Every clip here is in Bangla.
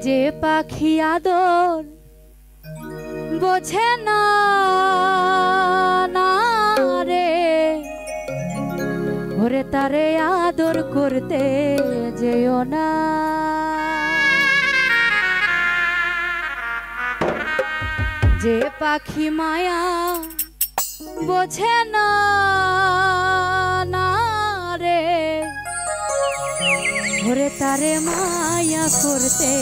যে পাখি আদর বোঝে না রে, ওরে তারে আদর করতে যেও না। যে পাখি মায়া বোঝে না রে, ওরে তারে মায়া করতে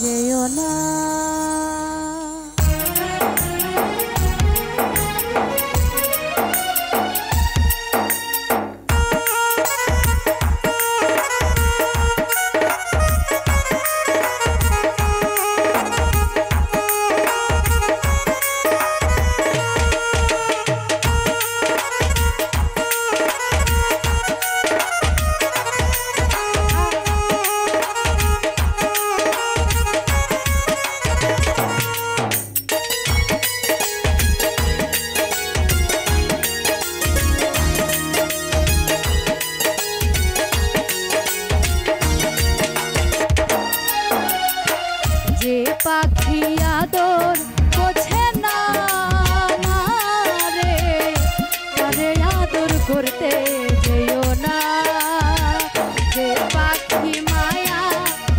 যেও না। পাখি আদর বোঝে না রে, তারে আদর করতে যেও না। যে পাখি মায়া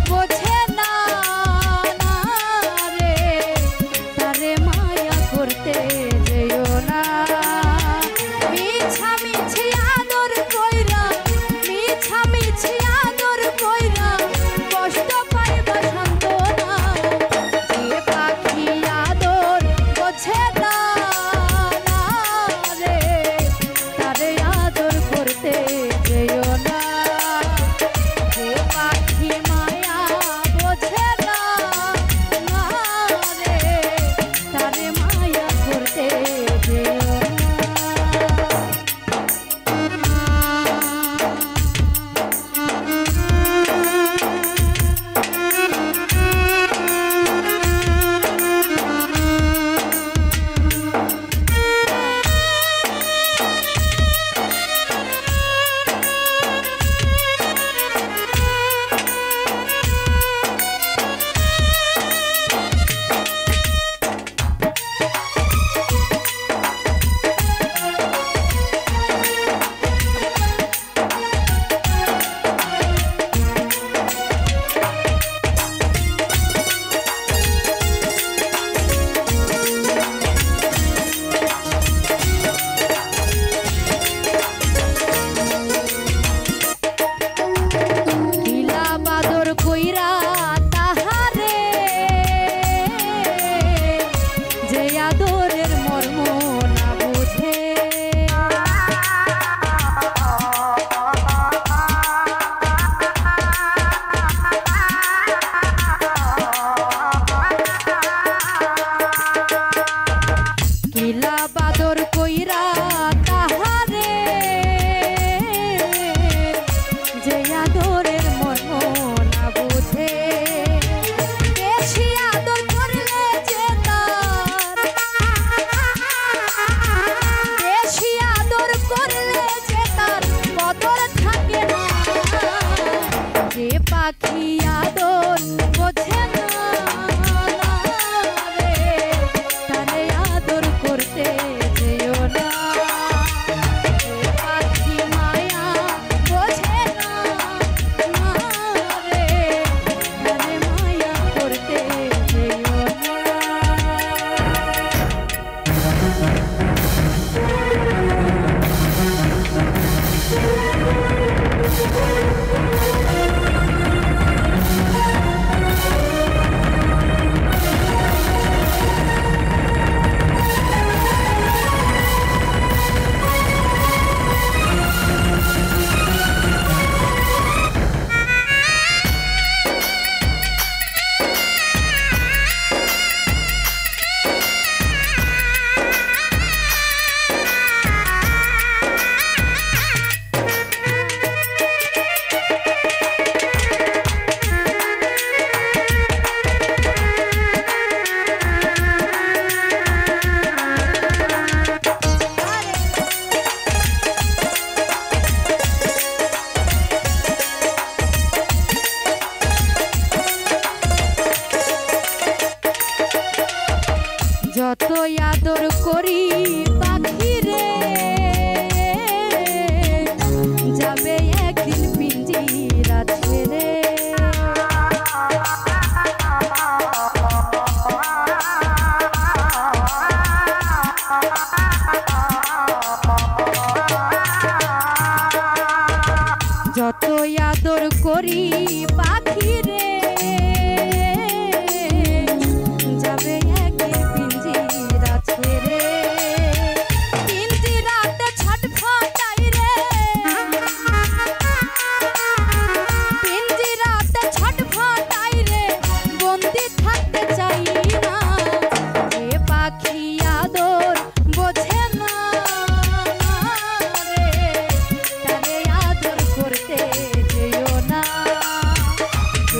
বোঝে না রে, তারে মায়া করতে যেও না। মিছা মিছি আদর কইরা, মিছা মিছি আদর কইরা কষ্ট পাইবা শান্ত না। যে পাখি আদর যতই আদর করি পাখি রে যাবে একদিন পিঞ্জিরা ছেড়ে। যতই আদর করি পাখি রে যাবে একদিন পিঞ্জিরা ছেড়ে। পিঞ্জিরাতে ছটফটাই রে, পিঞ্জিরাতে ছটফটাই রে, বন্দি থাকতে চাই না। এ পাখি আদর বোঝে না রে, তারে আদর করতে যেও না।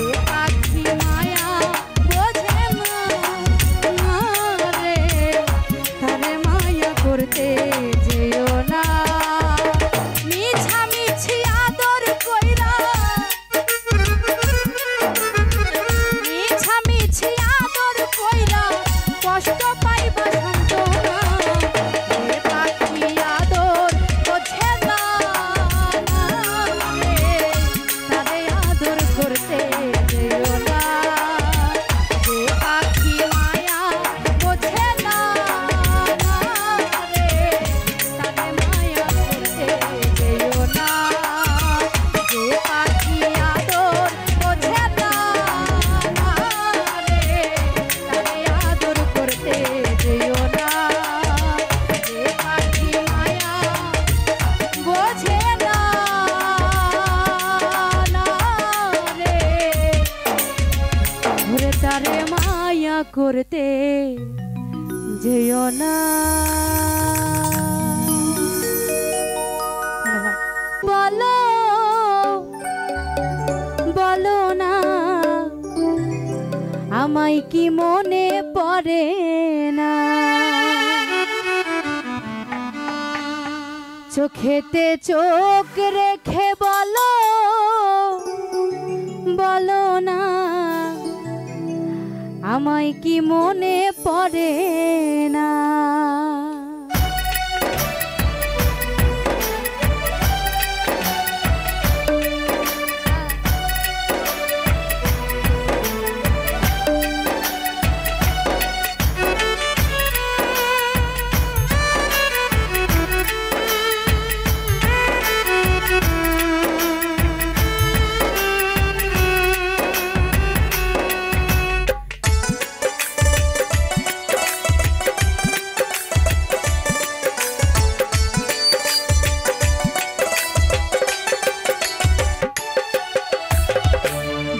এ পাখি মায়া বোঝে না রে, তারে মায়া করতে যেও না। মিছামিছি আদর কইরা, মিছামিছি আদর কইরা কষ্ট পাইবা সান্ত্বনা। এ পাখি আদর বোঝে না রে, তারে আদর করতে যেও না। এ পাখি মায়া বোঝে না রে, তারে মায়া করতে যেও না। এ পাখি আদর বোঝে না রে, তারে আদর করতে যেও না। এ পাখি মায়া বোঝে না রে, ওরে তারে মায়া করতে যেও না। বলো বলো না আমায় কি মনে পড়ে না, চোখেতে চোখ রেখে বলো বলো না আমায় কি মনে পড়ে না।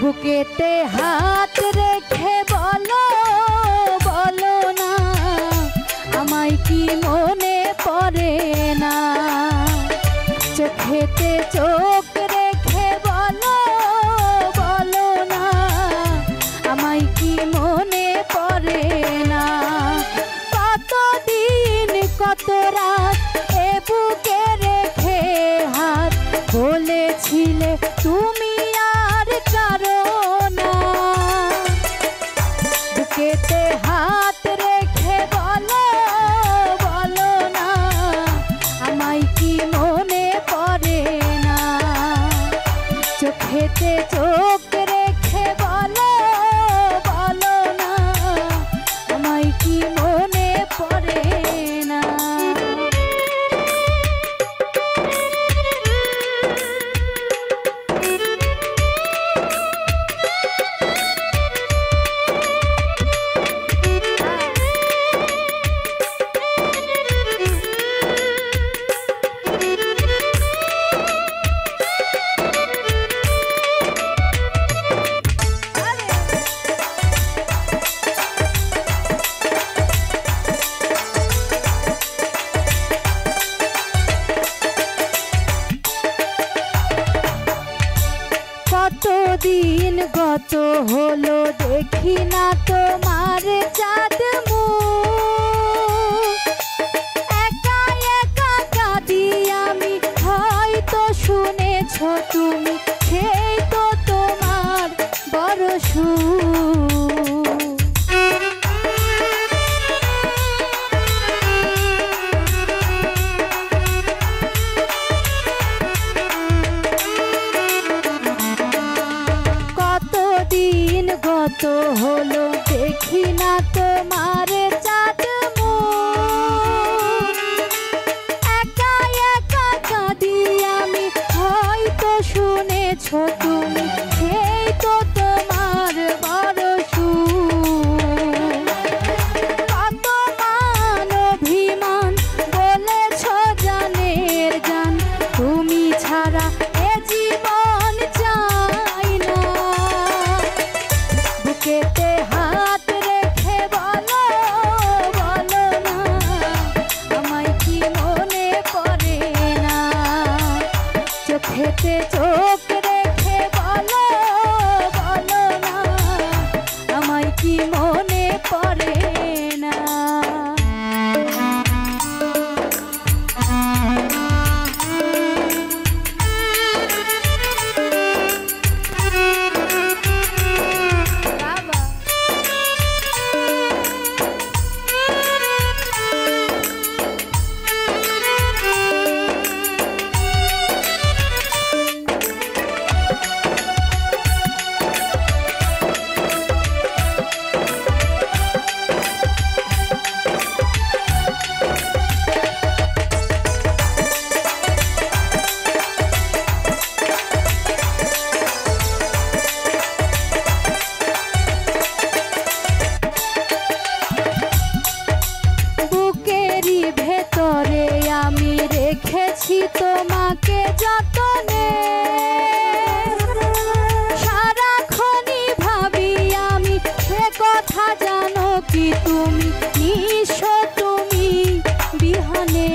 বুকেতে হাত রেখে বলো বলো না আমায় কি মনে পড়ে না, চোখেতে চোখ রেখে বলো বলো না আমায় কি মনে পড়ে না। কতদিন কত রাত এ বুকে রেখে হাত বলেছিলে তুমি আর কারো না। বুকেতে হাত রেখে বলো বলো না আমায় কি মনে পড়ে না, চোখেতে চোখ রেখে বলো বলো না আমায় কি মনে পড়ে না। কতদিন গত হলো দেখি না তোমার চাঁদ মুখ, একা একা কাঁদি আমি হয়তো শুনেছ তুমি সেই তো তোমার বড় সুখ। তোমার চাঁদ মুখ, একা একা কাঁদি আমি, হয়তো শুনেছ তুমি, সেই তো তোমার বড় সুখ। কত মান অভিমান বলেছ জানের জান, তুমি ছাড়া এ জীবন চাই না। বুকেতে হাত রেখে বলো বলো না, আমায় কি মনে পড়ে না। চোখেতে চোখ রেখে বলো বলো না, আমায় কি মনে পড়ে না। ভেতরে আমি রেখেছি তোমাকে যতনে, সারাক্ষণই ভাবি আমি, সে কথা জানো কি তুমি, নিঃস্ব তুমি বিহনে।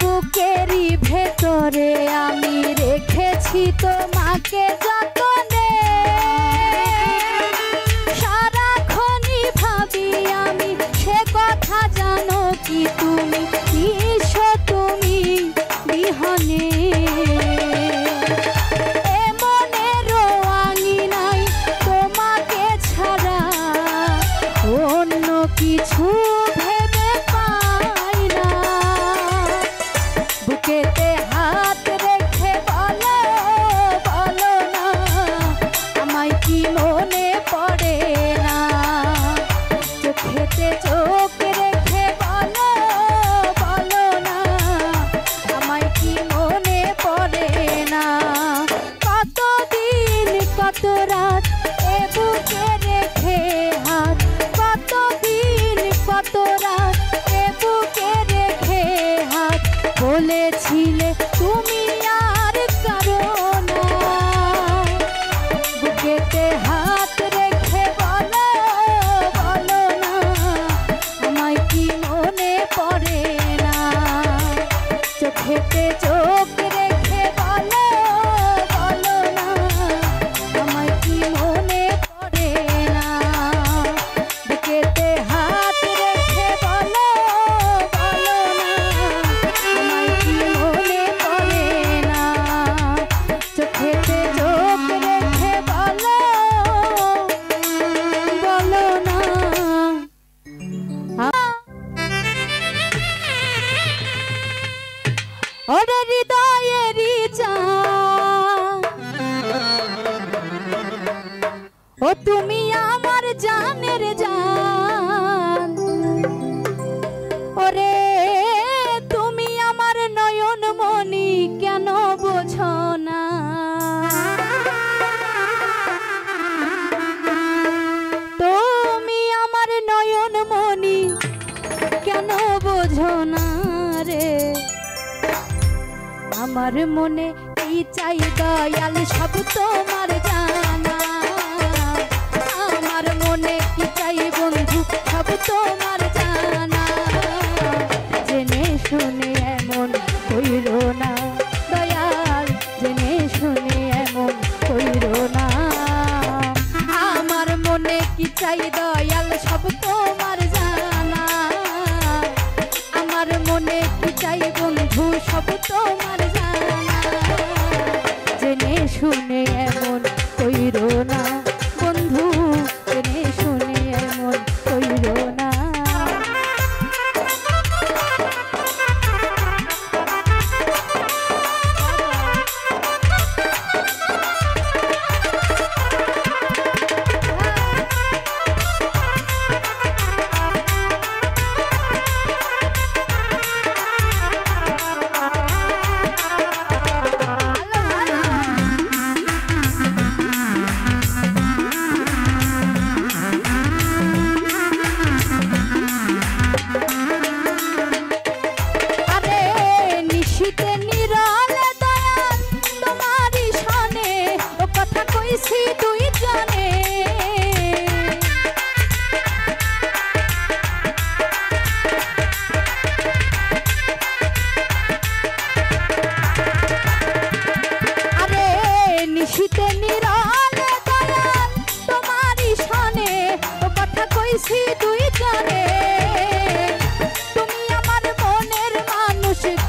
বুকেরই ভেতরে আমি রেখেছি তোমাকে যতনে, সারাক্ষণই ভাবি আমি, সে কথা জানো কি তুমি, নিঃস্ব তুমি বিহনে। এ মনের আঙিনায় তোমাকে ছাড়া অন্য কিছু ভেবে পাই না। বুকেতে হাত রেখে বলো বলো না, আমায় কি মনে পড়ে না। চোখেতে চোখ রেখে বলো বলো না, আমায় কি মনে পড়ে না। কতদিন কত রাত এ বুকে রেখে হাত, কতদিন কত রাত এ বুকে রেখে হাত, বলেছিলে তুমি আর কারো না। বুকেতে হাত রেখে বলো বলো না, আমায় কি মনে পড়ে না। চোখেতে চোখ রেখে বলো বলো না, আমায় কি মনে পড়ে না। বুকেতে হাত রেখে বলো বলো না, আমায় কি মনে পড়ে না। চোখেতে চোখ রেখে বলো বলো না। ওরে হৃদয়েরই চান, ও তুমি আমার জানের জান। ওরে তুমি আমার নয়ন মনি, কেন বোঝো না। তুমি আমার নয়ন মনি, কেন বোঝো না রে। আমার মনে কি চাই দয়াল, সব তোমার জানা। আমার মনে কি চাই বন্ধু, সব তোমার জানা। জেনে শুনে এমন কইরো না দয়াল, জেনে শুনে এমন কইরো না। আমার মনে কি চাই দয়াল, সব তোমার জানা। আমার মনে কি চাই বন্ধু, সব তোমার জানা। জেনে শুনে এমন কইরো না বন্ধু, জেনে শুনে এমন কইরো না।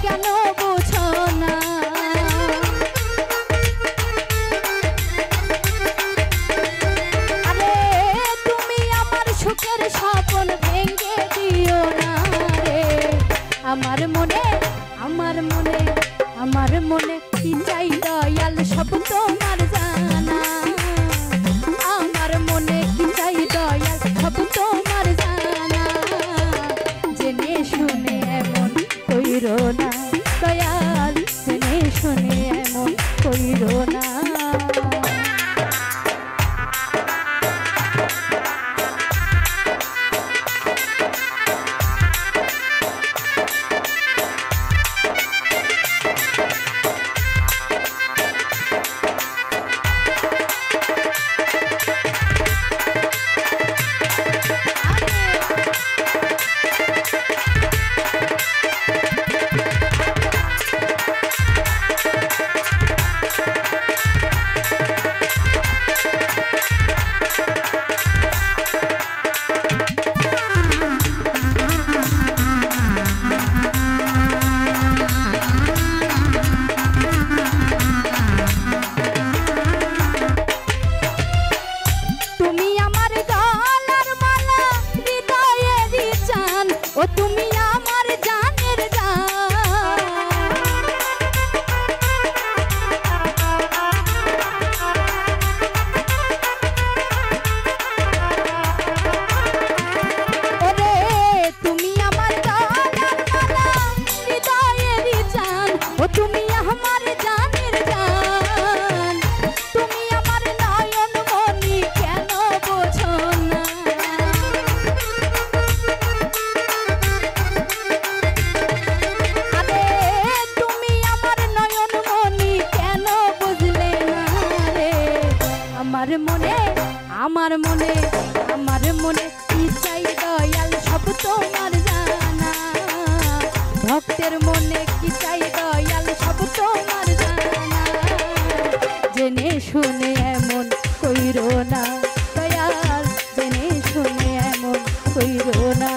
কেন বোঝো না? আরে তুমি আমার সুখের স্বপ্ন ভেঙে দিও না রে। আমার মনে কি চাই দয়াল সব তোমার জানা। আমার মনে কি চাই দয়াল সব তোমার জানা। জেনে শুনে এমন কইরো না দয়াল, জেনে শুনে এমন কইরো না। ও তুমি আমার জানের ওরে তুমি আমার গলার মালা হৃদয়ের জান। ও তুমি আমার জানের জান। তুমি আমার নয়ন মনি কেন বোঝো না? আমার মনে কি চাই দয়াল সব তোমার জানা। ভক্তের মনে কি চাই দয়াল সব তোমার জানা। জেনে শুনে এমন কইরো না দয়াল, জেনে শুনে এমন কইরো না।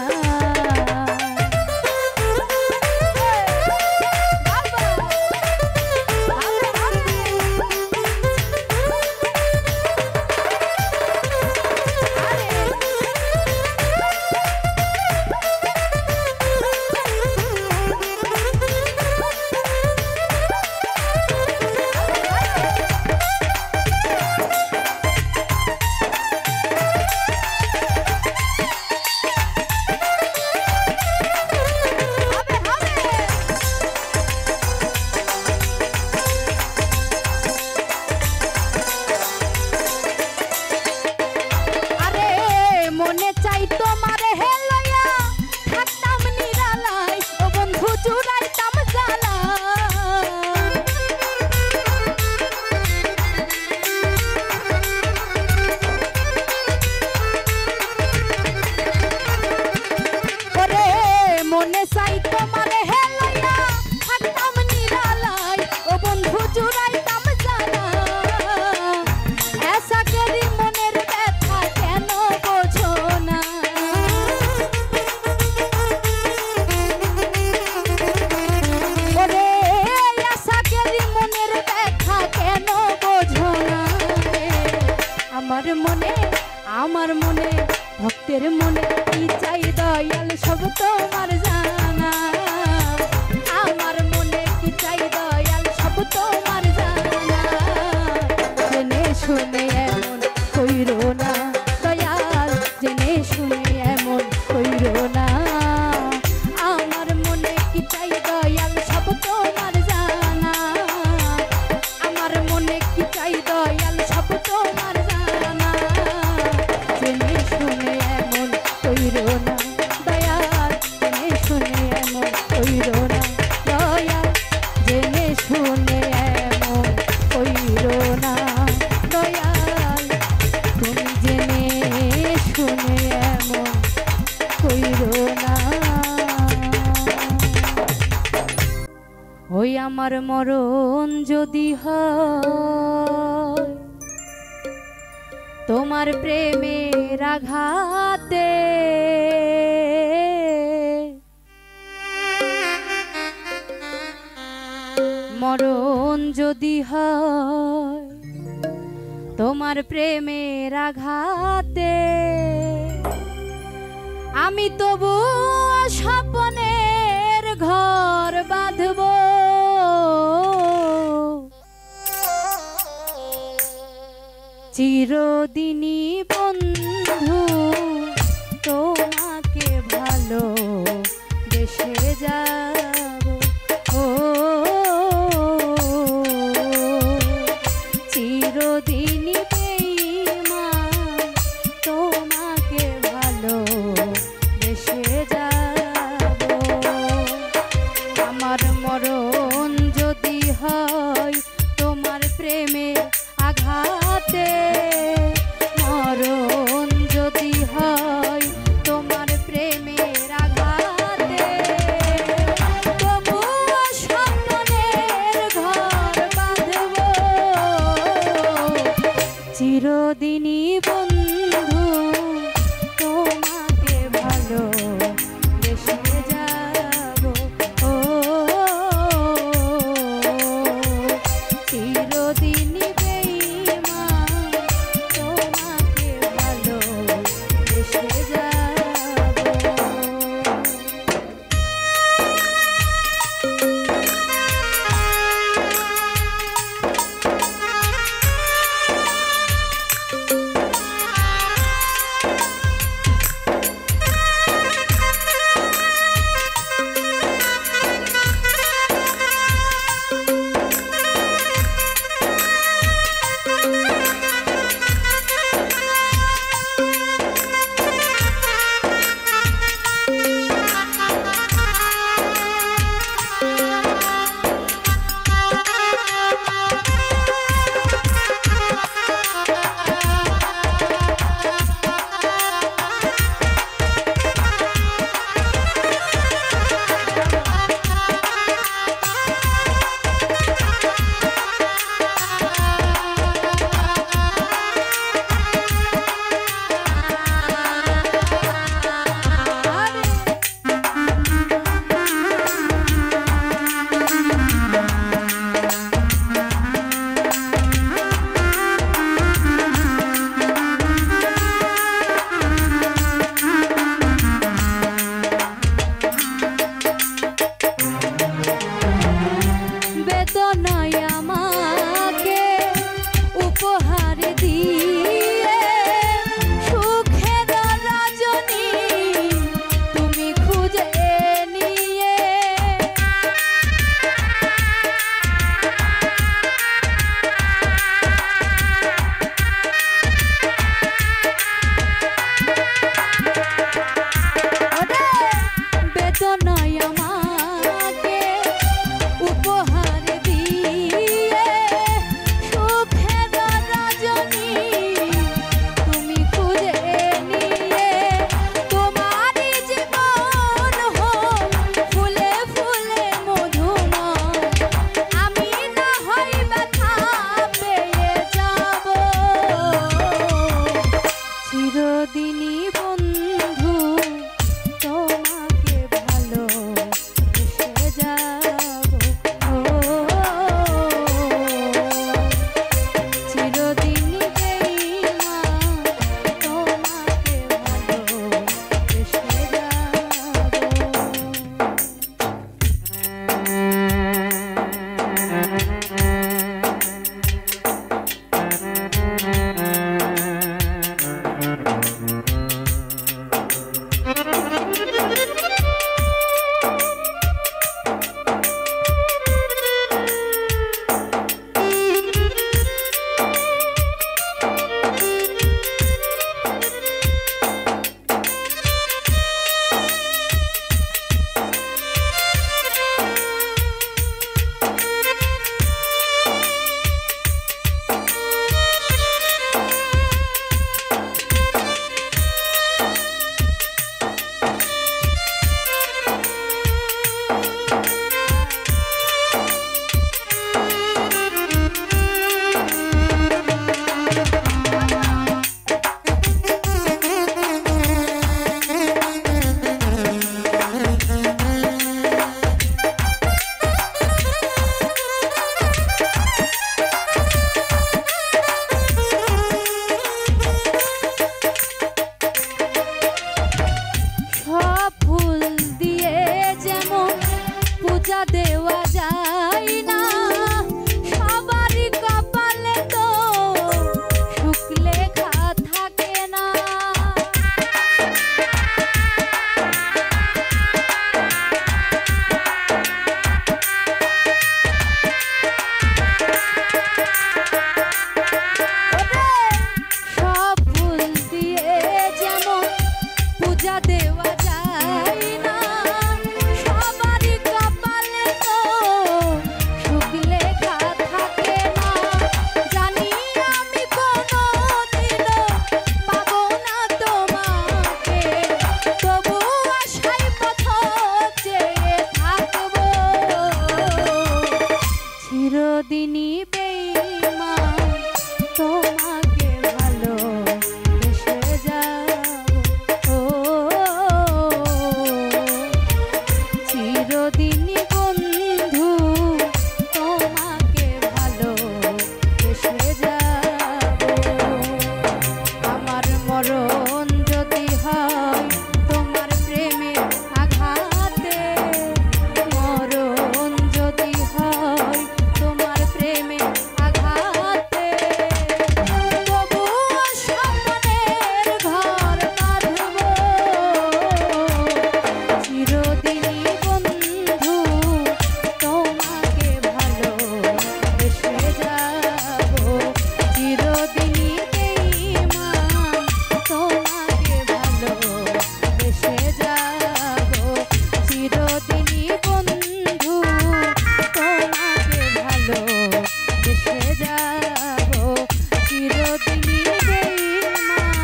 আমার মনে ভক্তের মনে কি চাই দয়াল সব তোমার জানা। আমার মনে কি চাই দয়াল সব তোমার জানা। জেনে শুনে এমন কইরো না দয়াল, জেনে শুনে এমন কইরো না। আমার মনে কি চাই দয়াল সব তোমার জানা। আমার মনে কি চাই দয়াল সব তোমার জানা। জেনে শুনে এমন কইরো না দয়াল, জেনে শুনে এমন কইরো না দয়াল, জেনে শুনে এমন কইরো না দয়াল, তুমি জেনে শুনে এমন কইরো না। ওই আমার মরণ যদি হয় তোমার প্রেমের আঘাতে, মরণ যদি হয় তোমার প্রেমের আঘাতে, আমি তবু স্বপ্নের ঘর বাঁধব, চিরদিনই বন্ধু তোমাকে ভালো বেসে যাব। ও চিরদিনই বেঈমান তোমাকে ভালো বেসে যাব। আমার মরণ যদি হয় তোমার প্রেমে আঘাতে, মরণ দেওয়া যায় না, সবারই কপালে তো সুখ লেখা থাকে না। সব ফুল দিয়ে যেমন পূজা দেওয়া যায় না, সবারই কপালে তো সুখ লেখা থাকে না। জানি আমি কোনোদিনও পাবো না তোমাকে, তবু আশায় পথ চেয়ে থাকবো, চিরদিনই বেঈমান তোমাকে ভালোবেসে যাবো। ও চিরদিনই বন্ধু তোমাকে ভালোবেসে যাবো। আমার মরণ যদি হয় তোমার প্রেমে আঘাতে, মরণ যদি হয় তোমার প্রেমে আঘাতে, তবুও স্বপ্নের ঘর বাঁধবো, চিরদিনই বন্ধু তোমাকে ভালোবেসে যাবো, চিরদিনই বেঈমান তোমাকে ভালোবেসে যাবো, চিরদিনই বন্ধু তোমাকে ভালোবেসে যাবো, চিরদিনই বেঈমান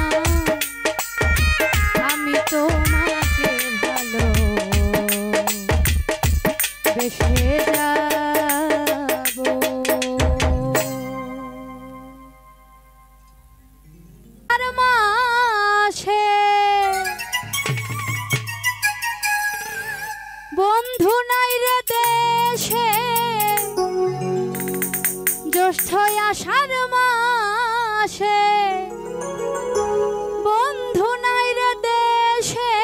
আমি তোমাকে ভালোবেসে যাবো। আর মাসে বন্ধু নাই রে দেশে, জ্যৈষ্ঠ আষাঢ় মাসে বন্ধু নাই রে দেশে,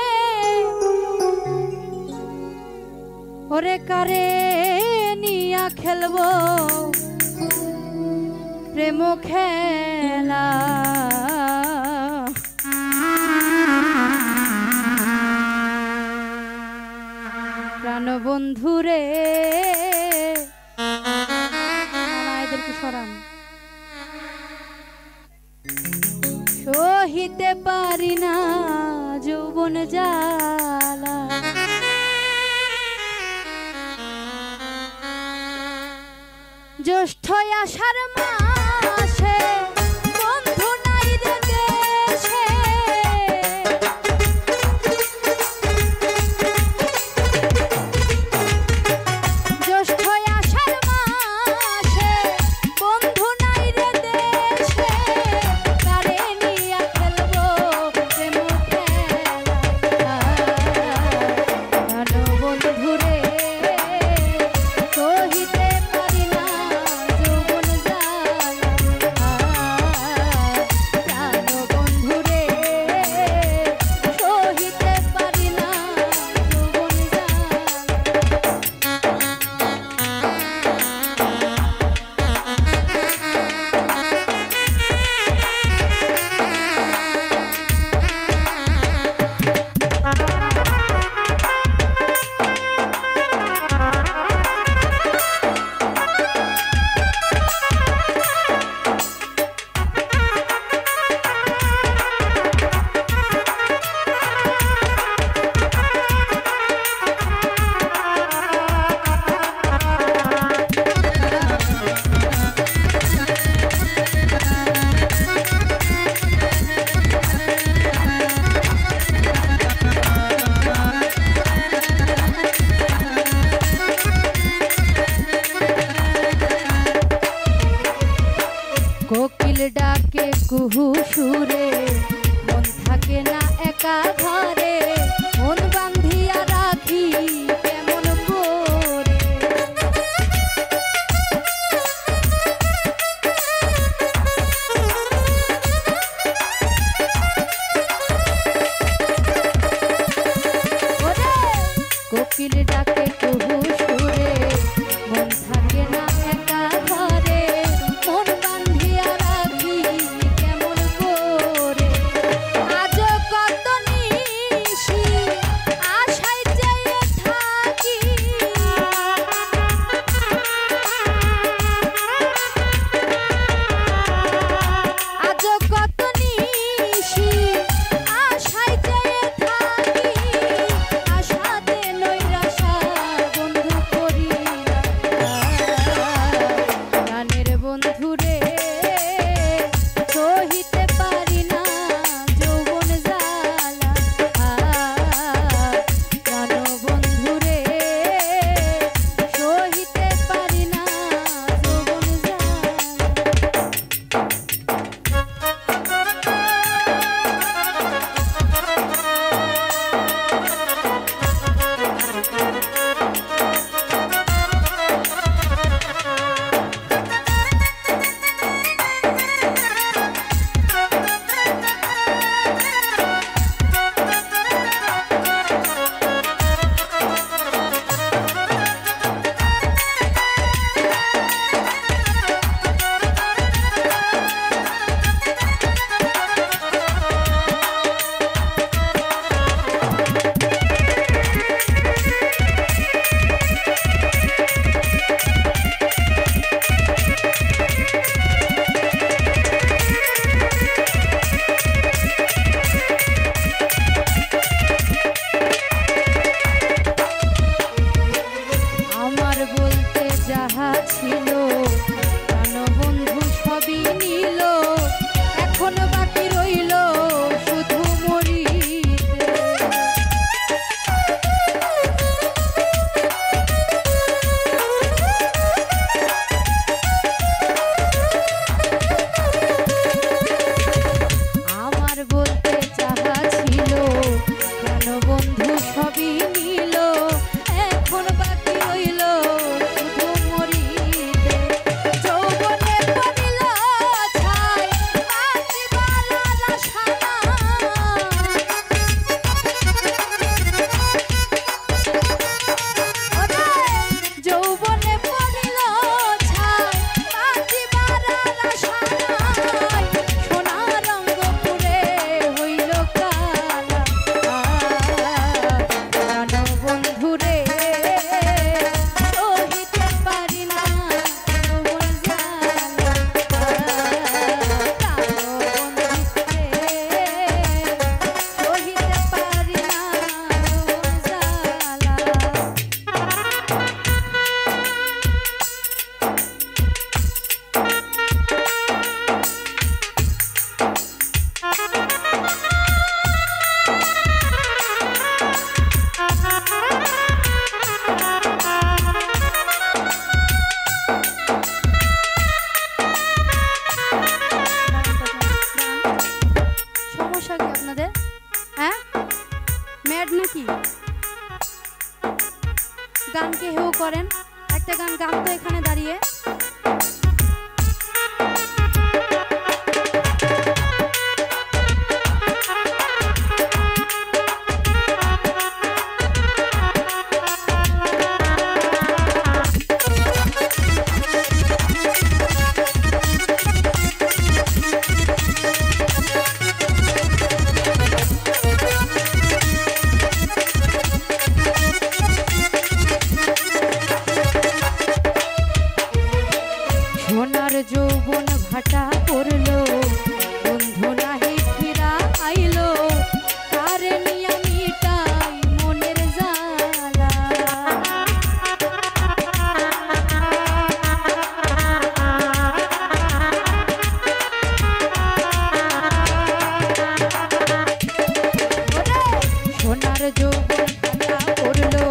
ওরে কারে নিয়া খেলবো প্রেম খেলা। প্রাণ বন্ধুরে এদেরকে সরান, সহিতে পারি না যৌবন জ্বালা, জ্যৈষ্ঠ আষাঢ় মাসে বন্ধু নাই রে দেশে, জ্যৈষ্ঠ আষাঢ় মাসে বন্ধু নাই রে দেশে, কারে নিয়া খেলবো প্রেম খেলা। ভালো বন্ধুরে সহিতে পারি না যৌবন কুহু সুরে মন থাকে না একা ঘরে, মন বান্ধিয়া রাখি কেমন করে। কোকিল ডাকে কুহু সুরে যাহা ছিল প্রাণ বন্ধু সবই নিল, এখন বাকি রইল শুধু মরিতে। আমার বলতে যাহা ছিল প্রাণ বন্ধু সবই নিল, এখন বাকি রইল শুধু মরিতে। যৌবনে পড়িল ছাই বাঁচিবার আশা নাই। যৌবনে পড়িল ছাই বাঁচিবার আশা নাই, সোনার রঙ্গ পুরে হইল কালা। প্রাণ বন্ধুরে সহিতে পারি না যৌবন জ্বালা। প্রাণ বন্ধুরে সহিতে পারি না যৌবন জ্বালা। সমস্যা কি আপনাদের? হ্যাঁ, ম্যাড নাকি? গান কে হেউ করেন, একটা গান গান তো এখানে দাঁড়িয়ে। সোনার যৌবন ভাটা পড়লো, বন্ধু নাহি ফিরা আইলো, কারে নিয়া মিটাই মনের জ্বালা। সোনার যৌবন ভাটা পড়লো,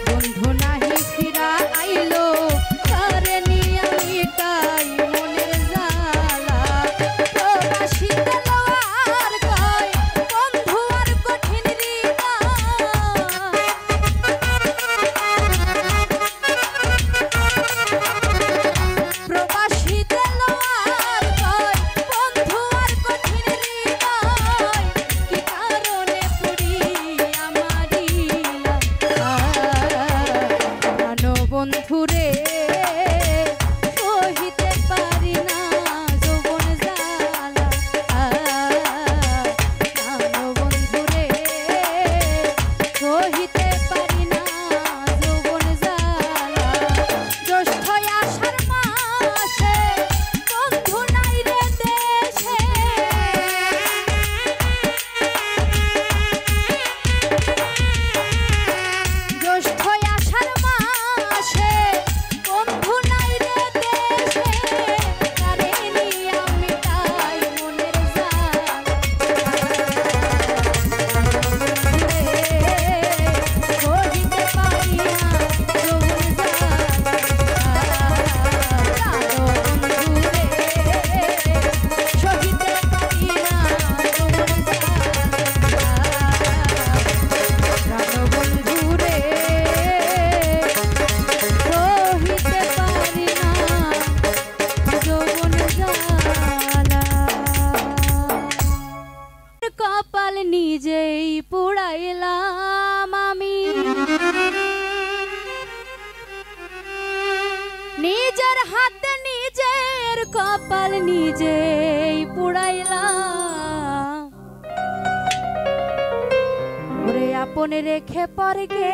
বন্ধু নাহি ফিরা আইলো, কারে নিয়া মিটাই মনের জ্বালা। প্রবাসীতে লোয়ার কয় বন্ধু আর কঠিন হৃদয়। প্রবাসীতে লোয়ার কয় বন্ধু আর কঠিন হৃদয়, কি কারণে পড়ি আমারি প্রাণ বন্ধুরে সহিতে পারি না যৌবন জ্বালা। প্রাণ বন্ধুরে সহিতে পারি না যৌবন জ্বালা। জ্যৈষ্ঠ আষাঢ় মাসে বন্ধু নাই রে দেশে, জ্যৈষ্ঠ আষাঢ় মাসে বন্ধু নাই রে দেশে, কারে নিয়া মিটাই মনের জ্বালা। সহিতে পারি না যৌবন জ্বালা। প্রাণ বন্ধুরে সহিতে পারি না যৌবন জ্বালা। প্রাণ বন্ধুরে সহিতে পারি না যৌবন জ্বালা। কপাল নিজেই পুড়াইলাম আমি, নিজের হাতে নিজের কপাল নিজেই পুড়াইলাম। ওরে আপন রেখে পরকে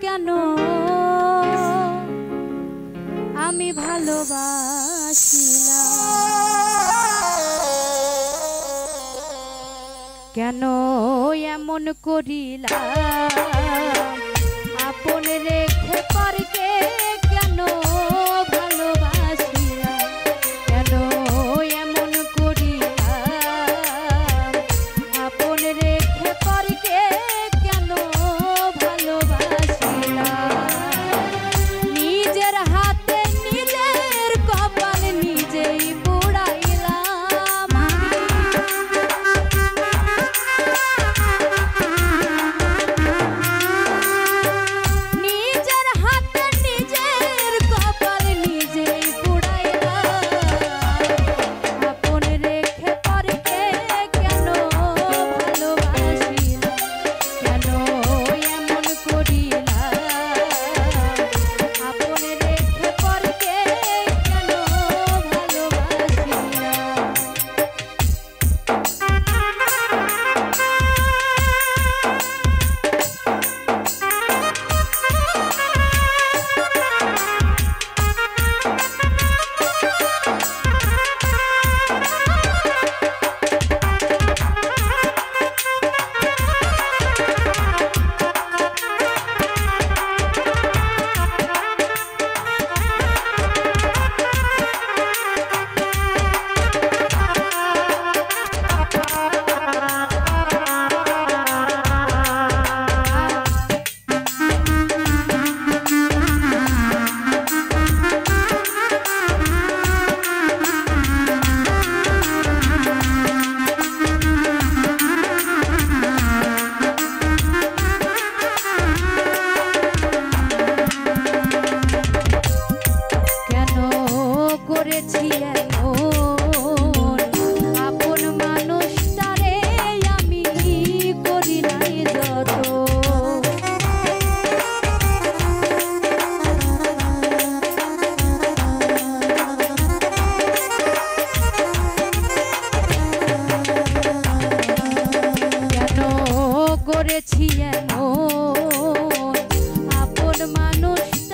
কেন আমি ভালোবাসিলাম। কেন এমন করিলাম, আপন রেখে পরকে কেন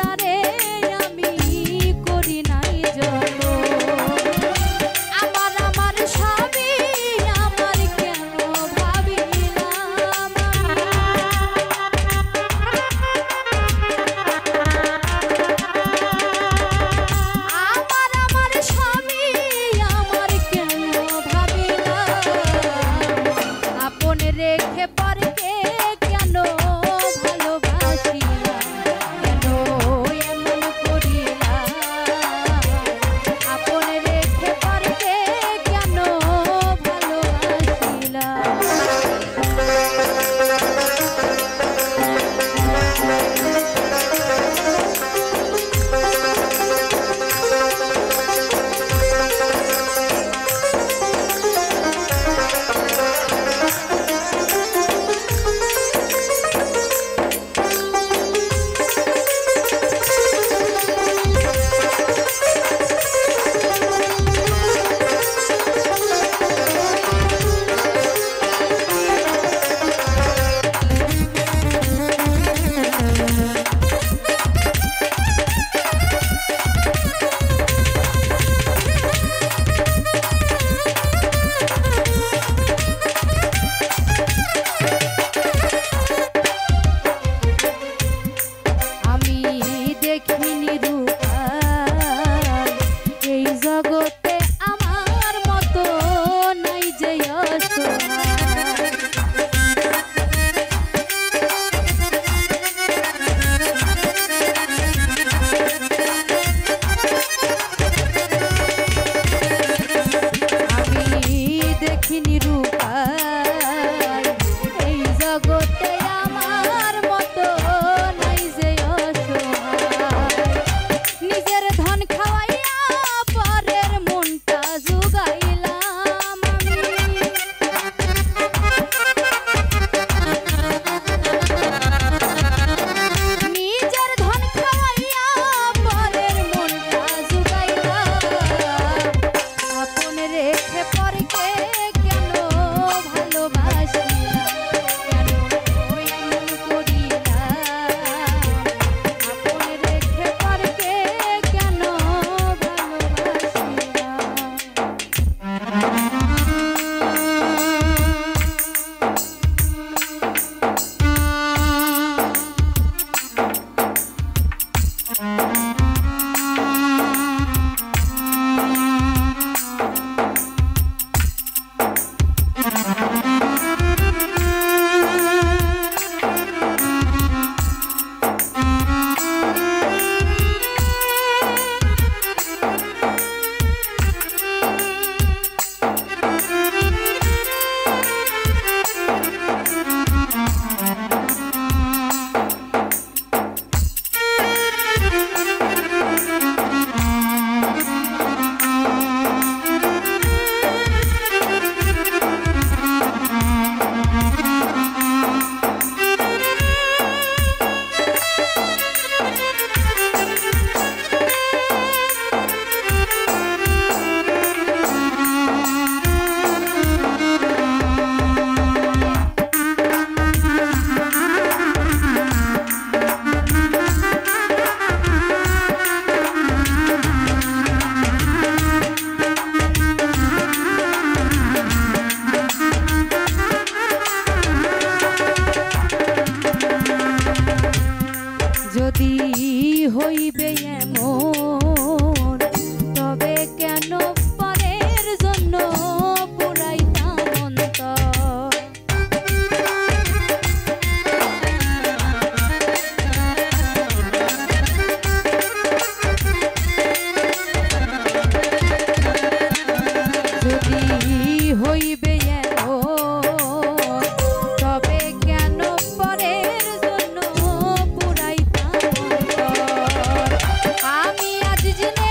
তারে আমি করি নাই যত আমার আমার সবই আমার কেন ভাবিলাম আমার আমার সবই আমার কেন ভাবিলাম আপন রেখে পরকে কেন ভালোবাসিলাম কেন এমন করিলাম আপন রেখে পরকে কেন ভালোবাসিলাম দেখিনি রূপায় এই জগতে আমার মতো নাই যে অসহায় আমি দেখিনি রূপায় এই জগতে আমার মতো নাই যে নিজের ধন খাওয়াইয়া পরের মনটা জুগাইলাম নিজের ধন খাওয়াইয়া পরের মনটা জুগাইলাম আপন রেখে পরকে কেন ভালোবাসিলাম কেন এমন করিলাম আপন রেখে পরকে কেন ভালোবাসিলাম যদি হইবে এমন তবে কেন পরের জন্য পুরাইতাম অন্তর যদি হইবে এমন তবে কেন পরের জন্য পুরাইতাম অন্তর আমি আজ জেনে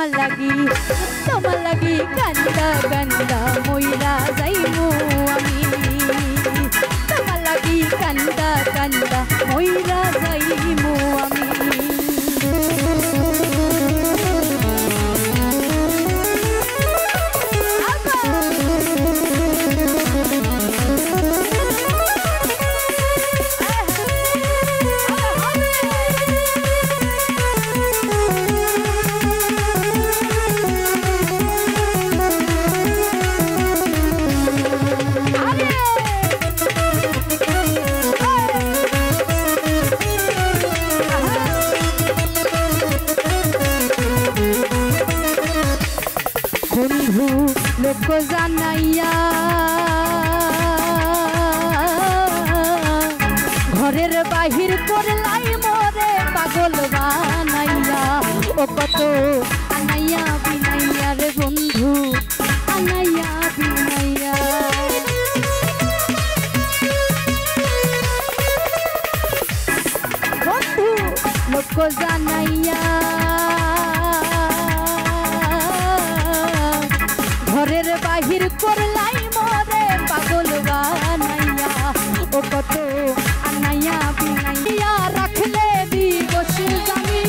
তোমার লাগি কান্দা কান্দা মইরা যাইমু আমি তোমার লাগি কান্দা কান্দা মইরা যাইমু আমি বন্ধু লোক জানাইয়া ঘরের বাহির করলাই মোরে পাগল বানাইয়া ও কত আনাইয়া বিনাইয়া রে বন্ধু আনাইয়া বিনাইয়া বন্ধু লোক জানাইয়া ঘরের বাহির করলাই মোরে পাগল বানাইয়া ও কত আনাইয়া বিনাইয়া রাখলে দিবস জানি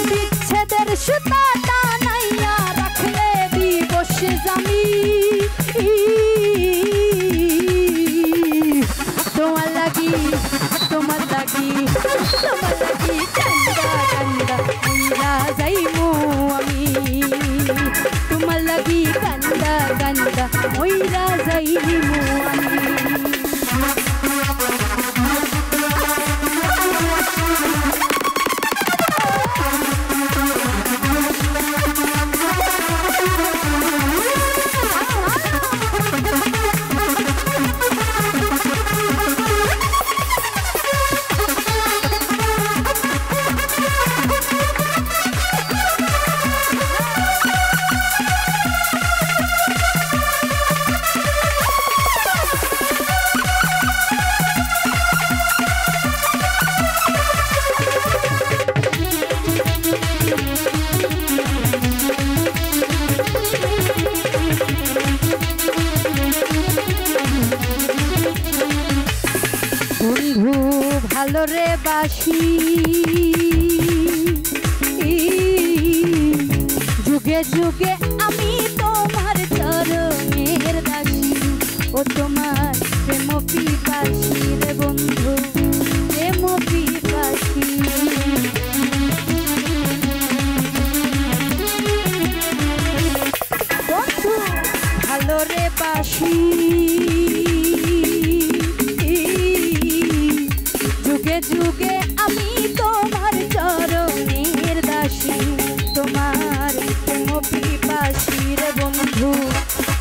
বিচ্ছেদের সুতা টানাইয়া রাখলে দিবস জানি তোমার লাগি কান্দা কান্দা মইরা যাইমু আমি তোমার লাগি কান্দা কান্দা মইরা যাইমু আমি বন্ধু ভালো রে বাসি যুগে যুগে আমি তোমার চরণের দাসী ও তোমার প্রেম পিপাসী রে বন্ধু প্রেম পিপাসী বন্ধু ভালো রে বাসি যুগে যুগে আমি তোমার চরণের দাসী তোমার প্রেম পিপাসী রে বন্ধু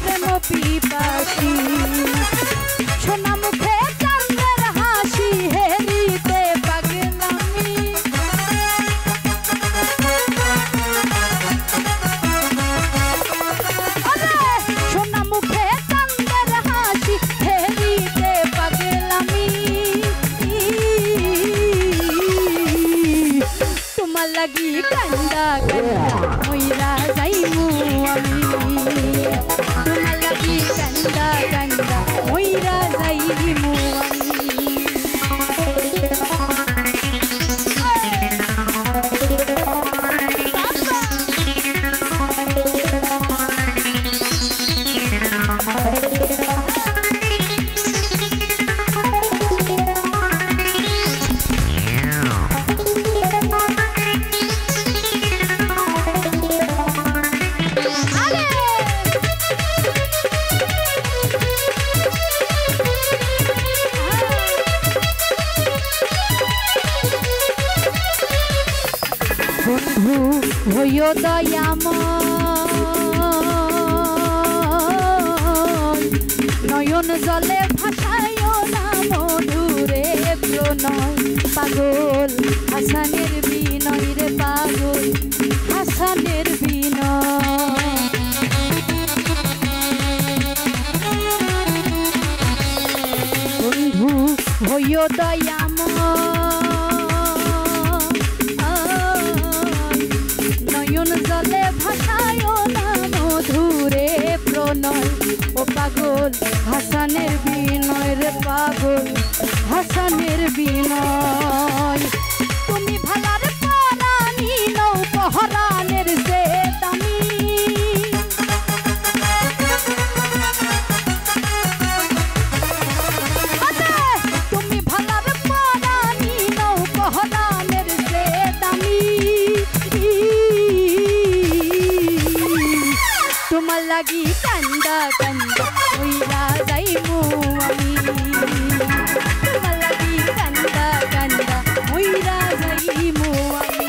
প্রেম পিপাসী সোনা মুখে চাঁদের হাসি হেরিতে পাগলামি সোনা মুখে চাঁদের হাসি হেরিতে পাগলামি তোমার লাগি কান্দা কান্দা মইরা যাইমু আমি তোমার লাগি কান্দা কান্দা মইরা যাইমু বন্ধু হইও দয়াময় নয়ন জলে ভাসায়ও না মধুরে প্রণয় পাগল হাসানের বিনয় রে পাগল হাসানের বিনয় বন্ধু হইও ও দয়াময় নয়ন জলে ভাসায় না মধুরে প্রণয় ও পাগল হাসানের বিনয় রে পাগল হাসানের বিনয় তুমি ভালার পারানি নৌ পহরানের যে দামি তুমি ভালার পারানি নৌ পহরানের যে দামি তোমার লাগি কান্দা কান্দা হইরা যাইমু আমি তোমার লাগি কান্দা কান্দা হইরা যাইমু আমি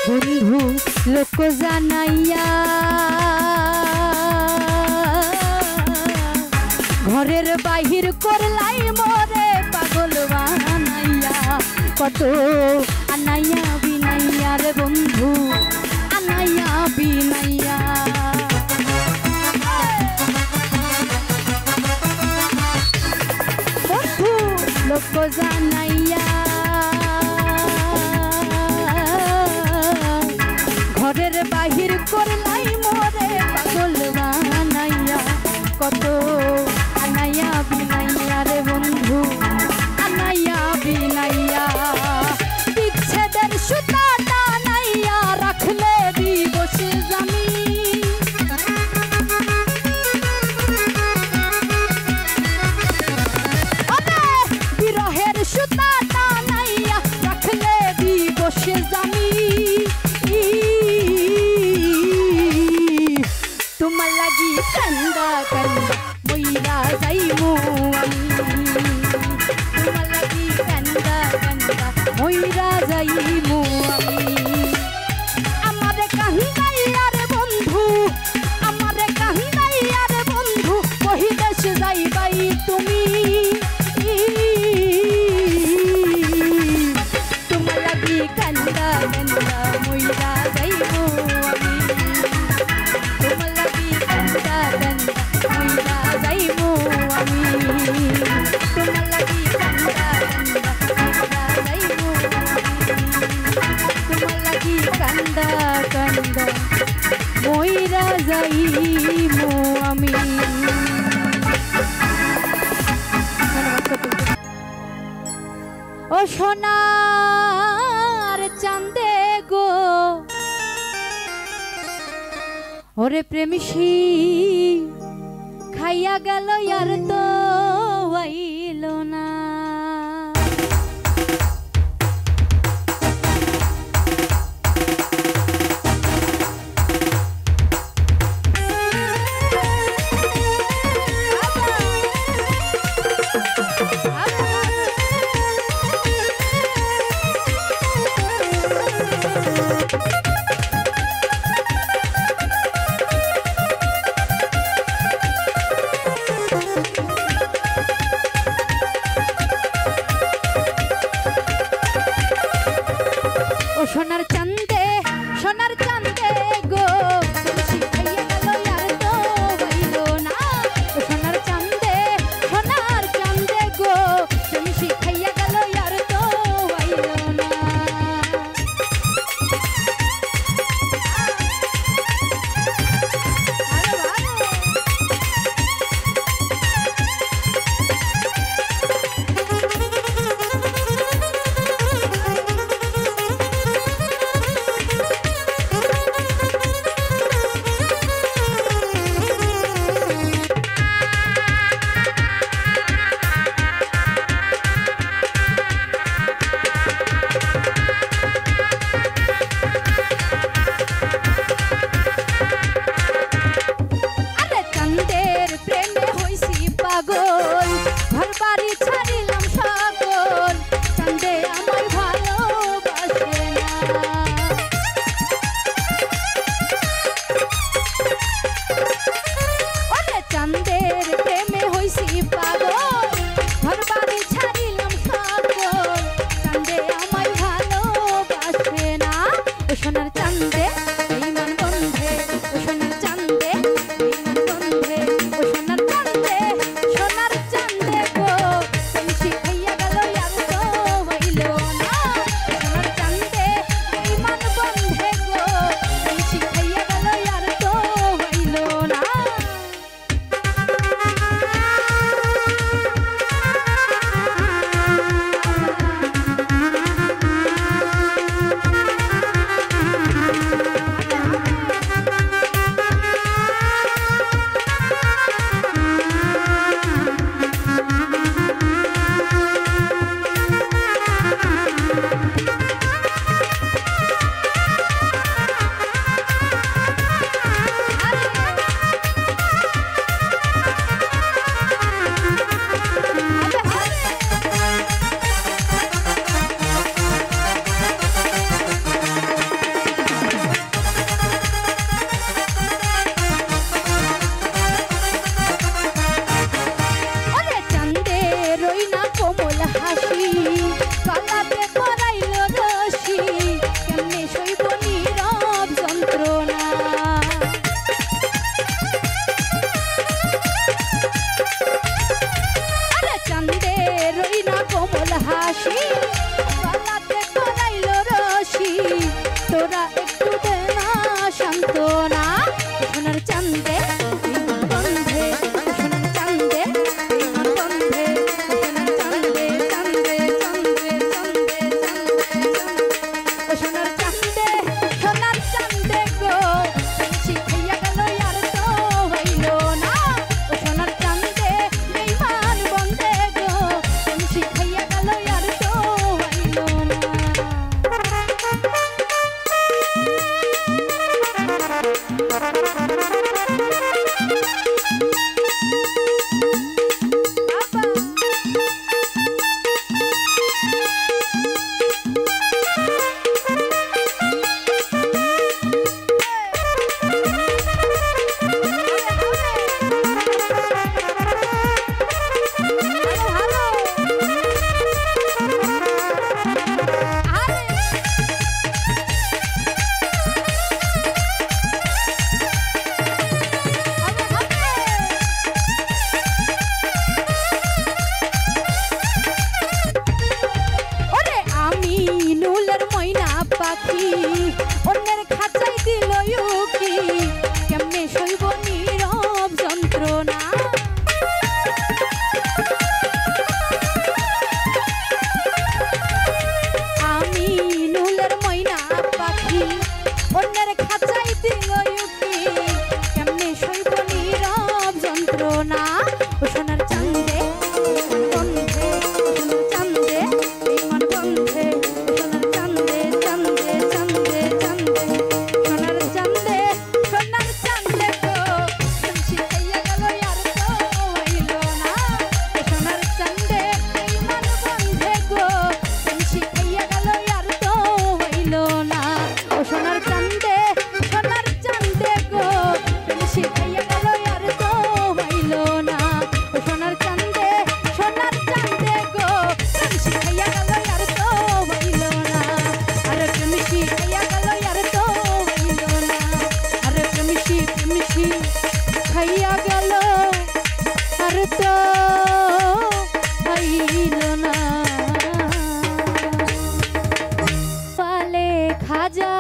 বন্ধু লোক জানাইয়া ঘরের বাহির করলাই মরে পাগল বানাইয়া কত আনাইয়া বিনাইয়া রে বন্ধু আনাইয়া বিনাইয়া বন্ধু লোক জানাইয়া ঘরের বাহির করলাই মোরে পাগল বানাইয়া কত আনাইয়া বিনাইয়া রে বন্ধু আনাইয়া বিনাইয়া বিচ্ছেদের সুতা টানাইয়া রাখলে দিবস জানি বিরহের সুতা টানাইয়া রাখলে দিবস জানি তোমার লাগি কান্দা কান্দা মইরা যাইমু আমি তোমার লাগি কান্দা কান্দা মইরা যাইমু আমি আমারে কান্দাইয়া রে বন্ধু আমারে কান্দাইয়া রে বন্ধু বহিদেশ যাইবাই তুমি তোমার লাগি কান্দা কান্দা মইরা যাইমু আমি তোমার লাগি কান্দা কান্দা মইরা যাইমু আমি তোমার লাগি কান্দা কান্দা মইরা যাইমু তোমার লাগি কান্দা কান্দা মইরা যাইমু আমি ও সোনার চাঁদে গো ওরে প্রেমিসি খাইয়া গেল আর তো আইল না ছিল না। পালে খাজা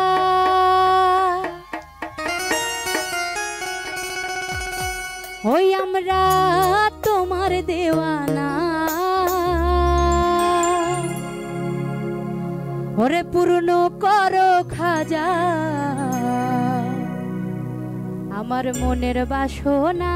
ওই আমরা তোমার দেওয়ানা, ওরে পূর্ণ করো খাজা আমার মনের বাসনা।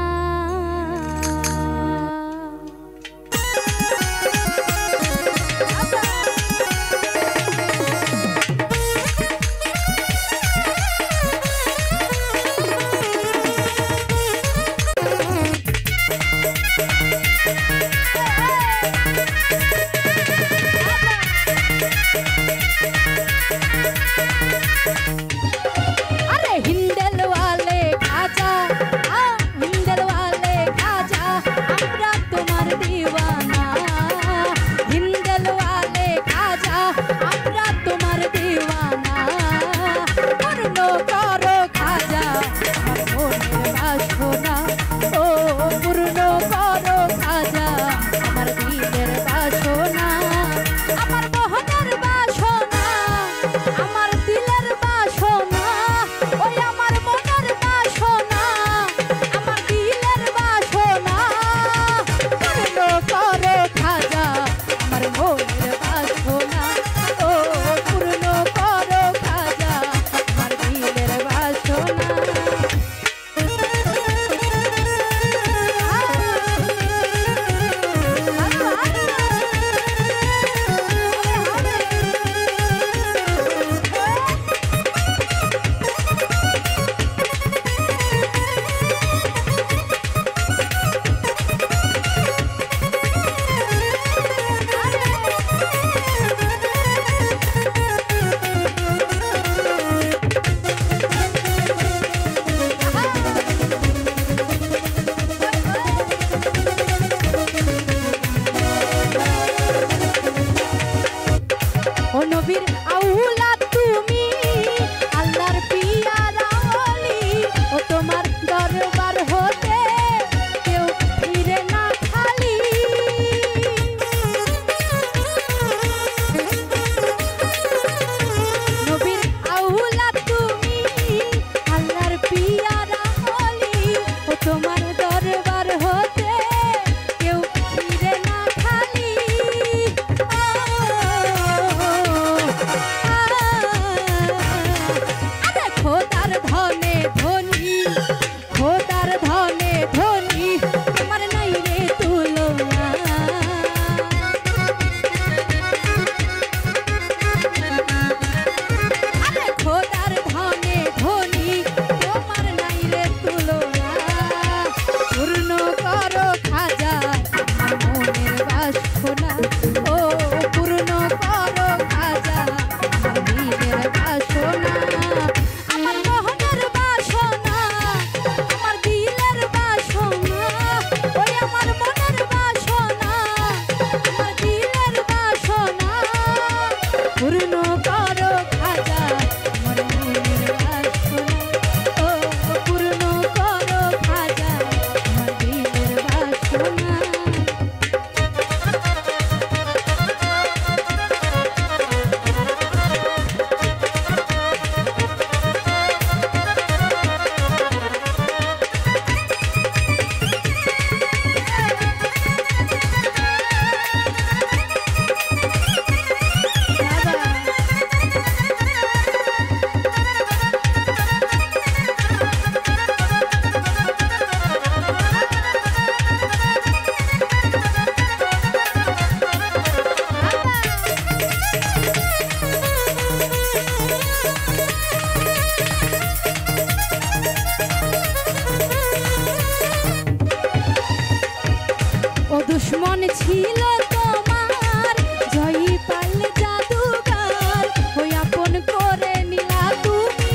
দুশ্মন ছিল তোমার, জয়ী পারলে জাদুগার, ওই আপন করে নিলা তুমি,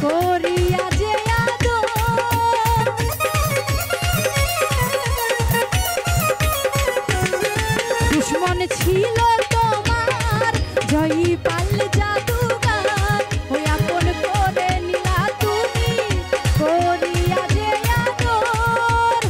করিয়া যে আদর। দুশ্মন ছিল তোমার, জয়ী পারলে জাদুগার, ওই আপন করে নিলা তুমি, করিয়া যে আদর।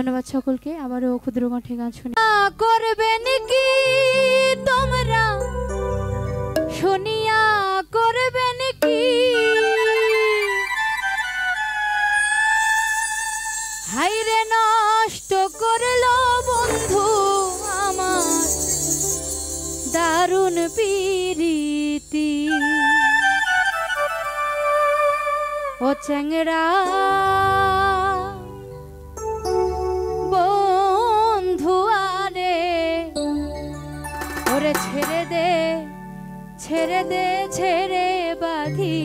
ধন্যবাদ সকলকে। আবারও ক্ষুদ্র কণ্ঠে গান শুনে করবে নাকি তোমরা শুনিয়া করবে নাকি হাইরে নষ্ট করলো বন্ধু আমার দারুণ প্রীতি ও চ্যাংড়া বন্ধু আরে ওরে ছেড়ে দে ছেড়ে দে ছেড়ে বাঁধি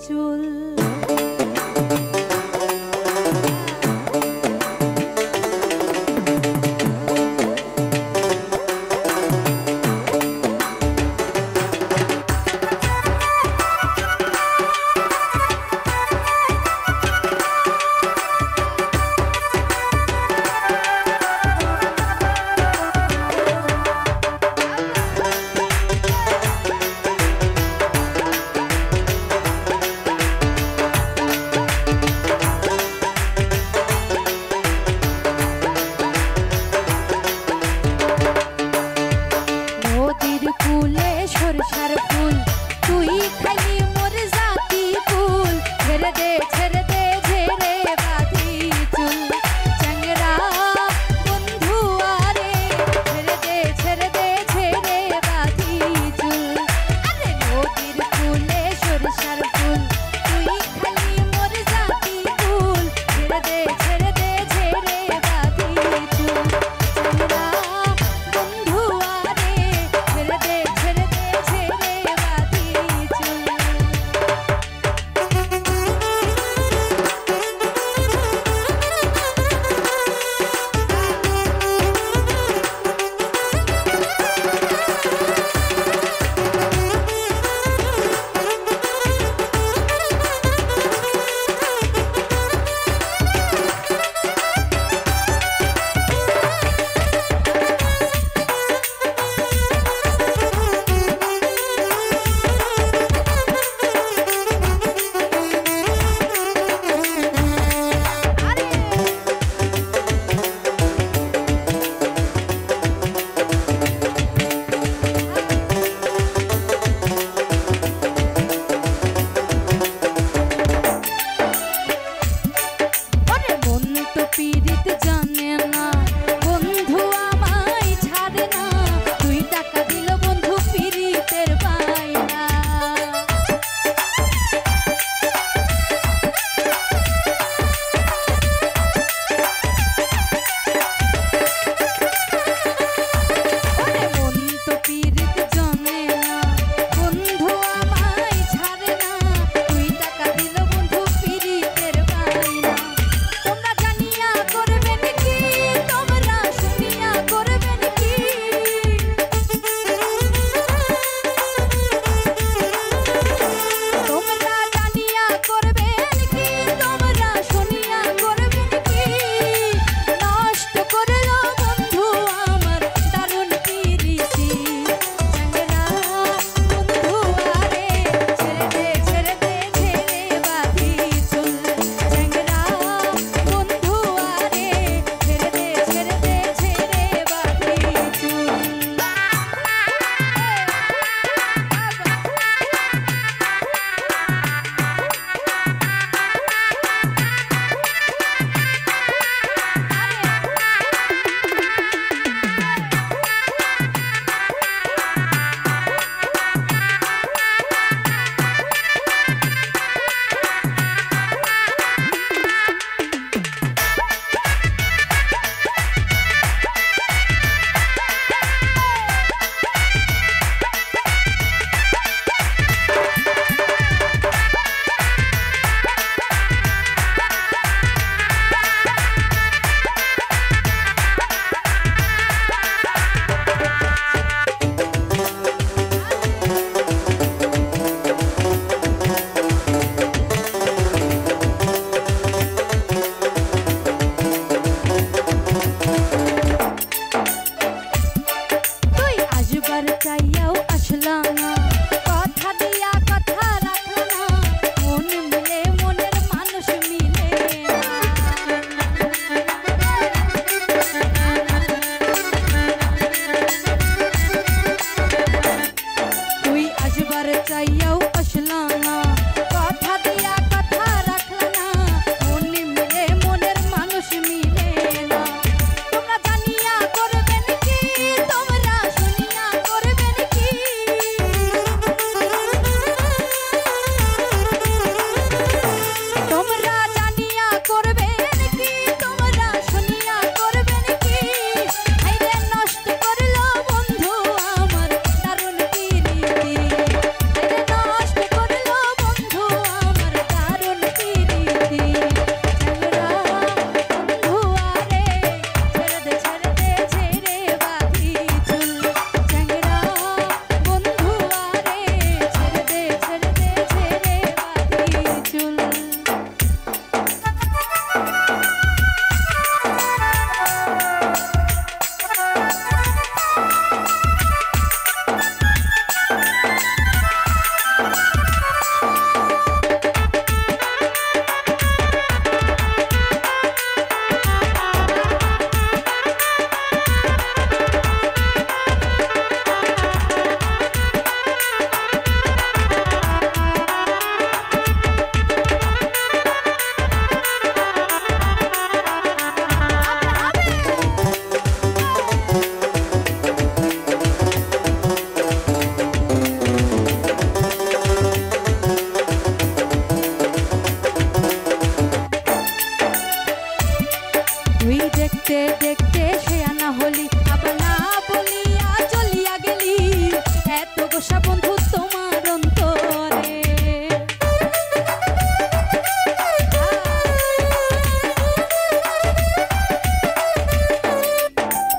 চুল দেখতে দেখতে সে আনা হলি আবার না বলিয়া চলিয়া গেলি এত গোসা বন্ধু তোমার অন্তরে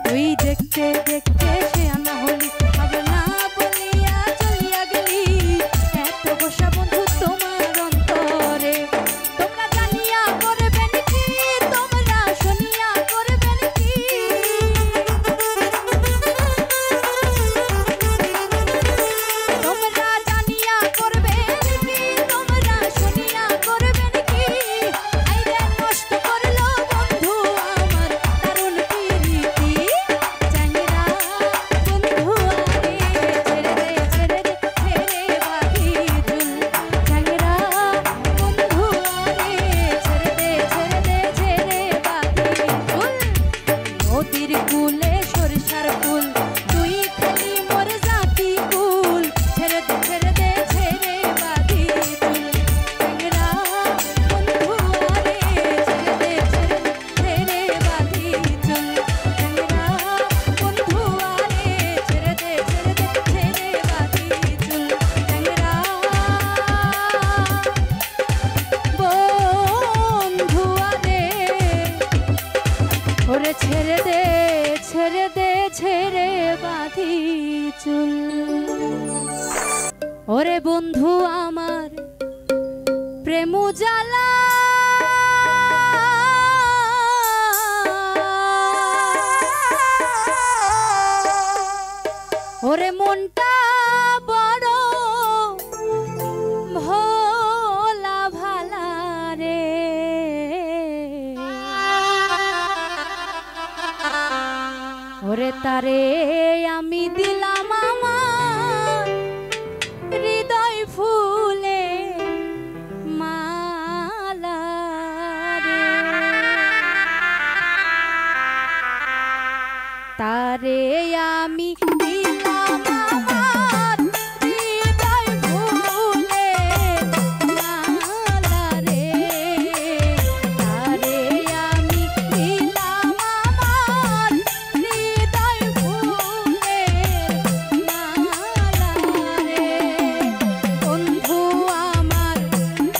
তুই দেখতে দেখতে সে আনা হলি আবার না বলিয়া চলিয়া গেলি এত গোসা বন্ধু তোমার অন্তরে তোমরা জানিয়া করবেন কি তোমরা শুনিয়া করবেন কি তোমরা জানিয়া করবেন কি তোমরা শুনিয়া করবেন কি আইরে নষ্ট করলো বন্ধু আমার দারুণ প্রীতি জানিরা বন্ধু আরে ছেড়ে দে ছেড়ে দে ছেড়ে বাকি চুল জানিরা বন্ধু আরে ছেড়ে দে ছেড়ে দে ছেড়ে বাকি চুল নদীর কুলে সরিষার ফুল তুই খালি মোর জাতি কুল ছেড়ে দে ছেড়ে বাকি চুল জানিরা বন্ধু আরে ছেড়ে দে ছেড়ে বাকি চুল জানিরা বন্ধু আরে ছেড়ে দে ছেড়ে বাকি চুল জানিরা বন্ধু আরে ওরে ছেড়ে দে ছেড়ে বাঁধি চুল ওরে বন্ধু আমার প্রেম জ্বালা ওরে মনটা বড় ভোলা ভালা রে ওরে তারে আমি দিলাম আমার হৃদয় ফুলে মালা রে তারে আমি দিলাম আমার হৃদয় ফুলে মালা রে তারে আমি দিলাম আমার হৃদয় ফুলে মালা রে বন্ধু আমার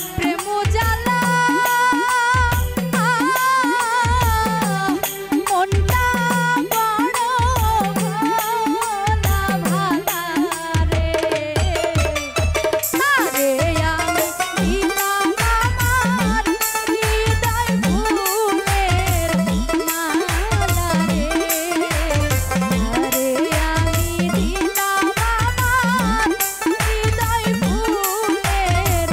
প্রেম জ্বালা মনটা বড় ভোলা ভালা রে তারে আমি দিলাম আমার হৃদয় ফুলের মালা রে তারে আমি দিলাম আমার হৃদয় ফুলের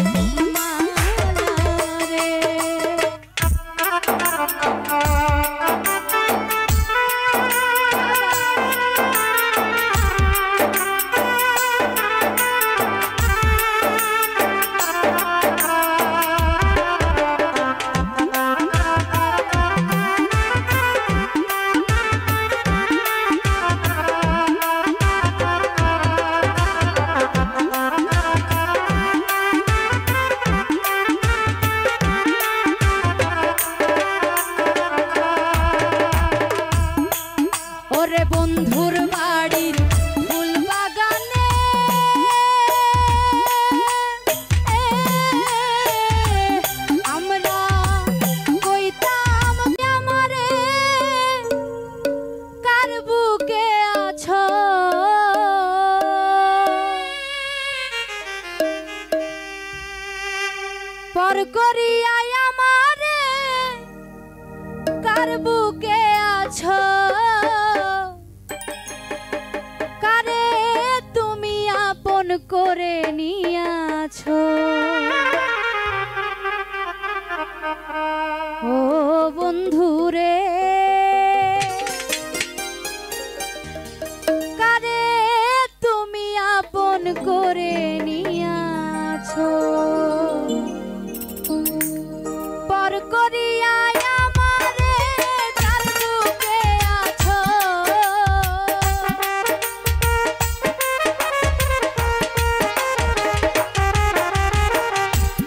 ওরে বন্ধুর বাড়ির ফুল বাগানে আমরা কইতাম আমারে কার বুকে আছো পর করিয়া আমারে কার বুকে আছো কারে তুমি আপন করে নিয়াছো ও বন্ধুরে কারে তুমি আপন করে নিয়াছো পর করিয়া আমারে কার বুকে আছো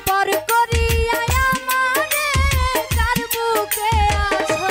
পর করিয়া আমারে কার বুকে আছো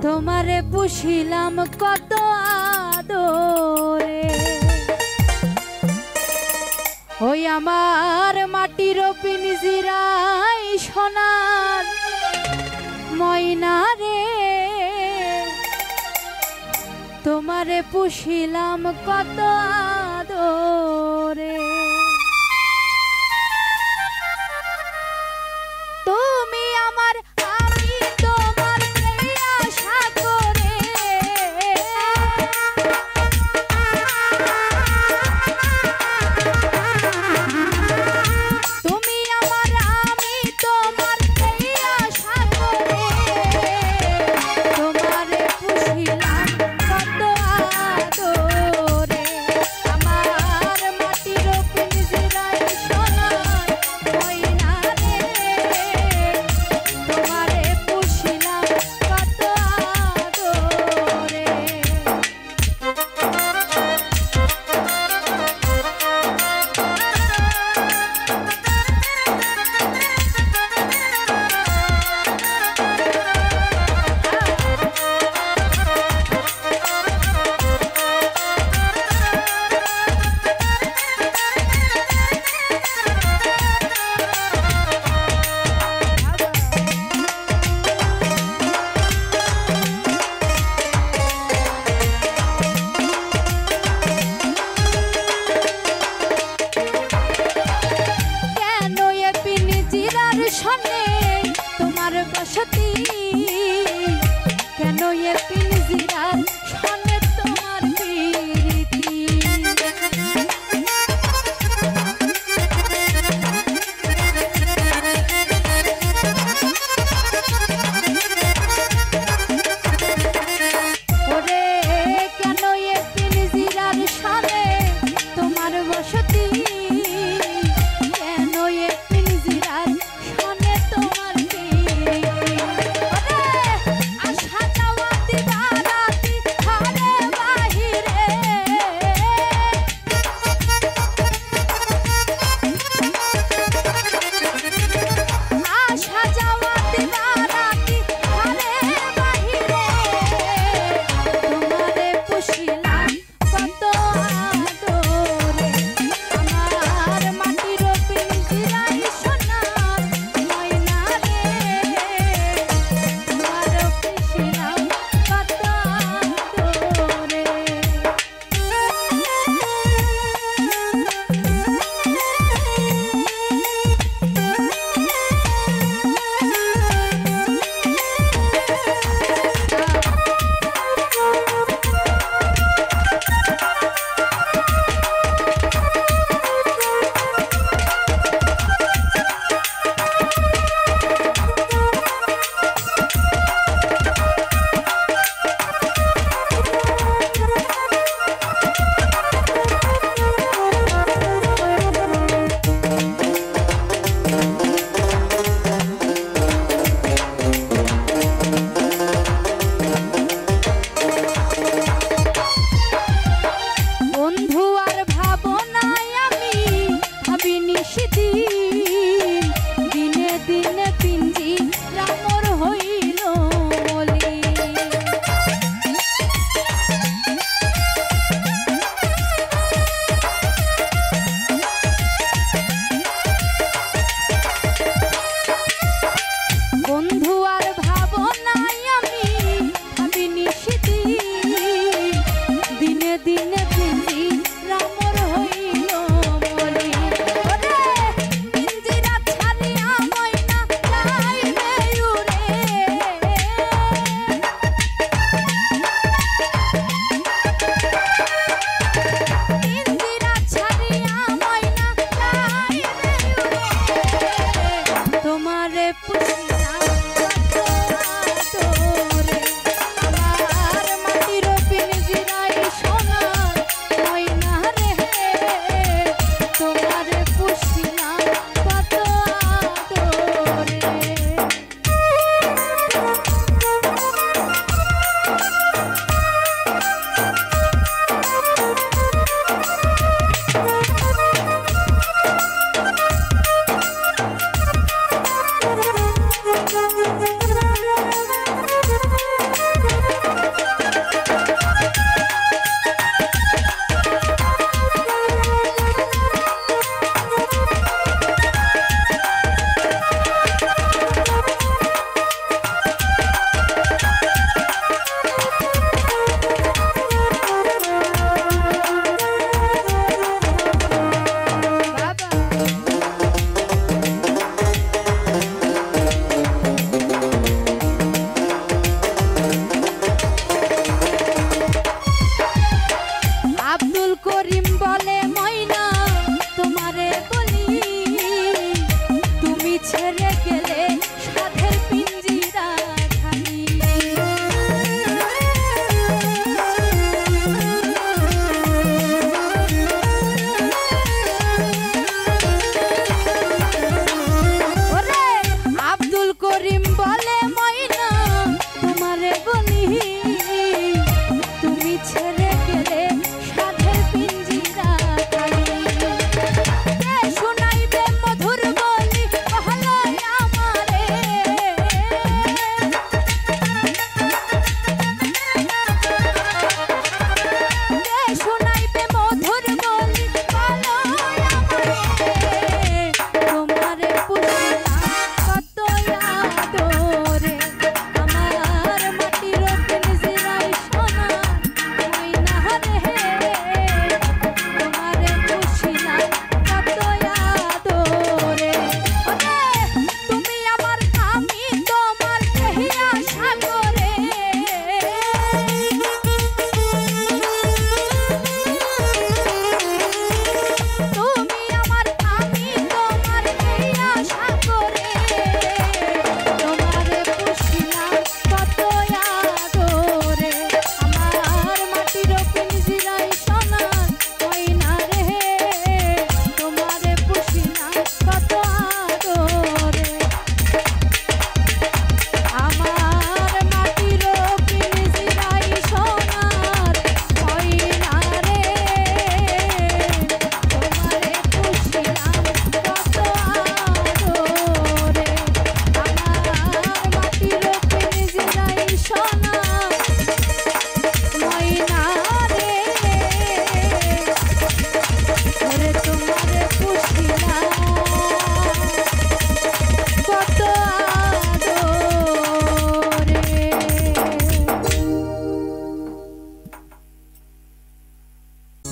তোমারে পুষিলাম কত আদরে, ওই আমার মাটির পিঞ্জিরাই সোনার ময়না রে, তোমারে পুষিলাম কত আদরে। তুমি আমার আমি তোমার আশা করে, তুমি আমার আমি তোমার আশা করে, তোমারে পুষিলাম কত আদরে, আমার মাটির পিঞ্জিরায় সোনার ময়না রে, তোমারে পুষিলাম কত আদরে। কেন এ পিঞ্জিরার সনে তোমার বসতি, কেন এ পিঞ্জিরার সনে তোমার প্রীতি, ওরে কেন এ পিঞ্জিরার সনে তোমার বসতি, কেন এ পিঞ্জিরার সনে তোমার প্রীতি, ওরে আশা যাওয়া দিবা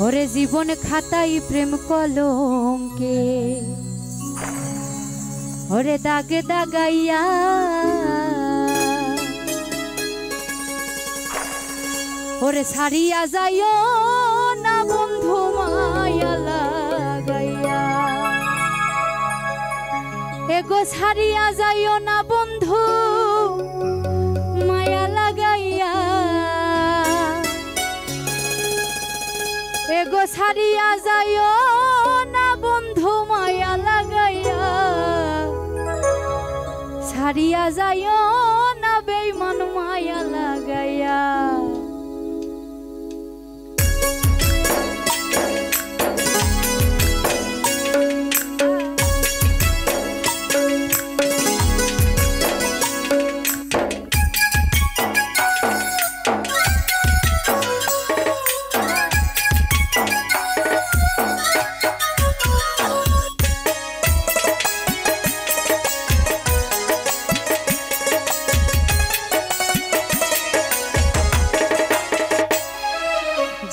ওরে জীবন খাতাই প্রেম কলঙ্কে ওরে দাগে দাগাইয়া ওরে ছাড়িয়া যাইও না বন্ধু মায়া লাগাইয়া এগো ছাড়িয়া যাইও না বন্ধু মায়া লাগাইয়া এগো ছাড়িয়া যাইও না বন্ধু মায়া লাগাইয়া ছাড়িয়া যাইও না বেঈমান মায়া লাগাইয়া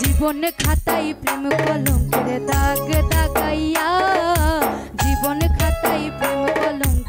জীবন খাতাই প্রেম কলঙ্কের দাগ দাগাইয়া জীবন খাতাই প্রেম কলঙ্ক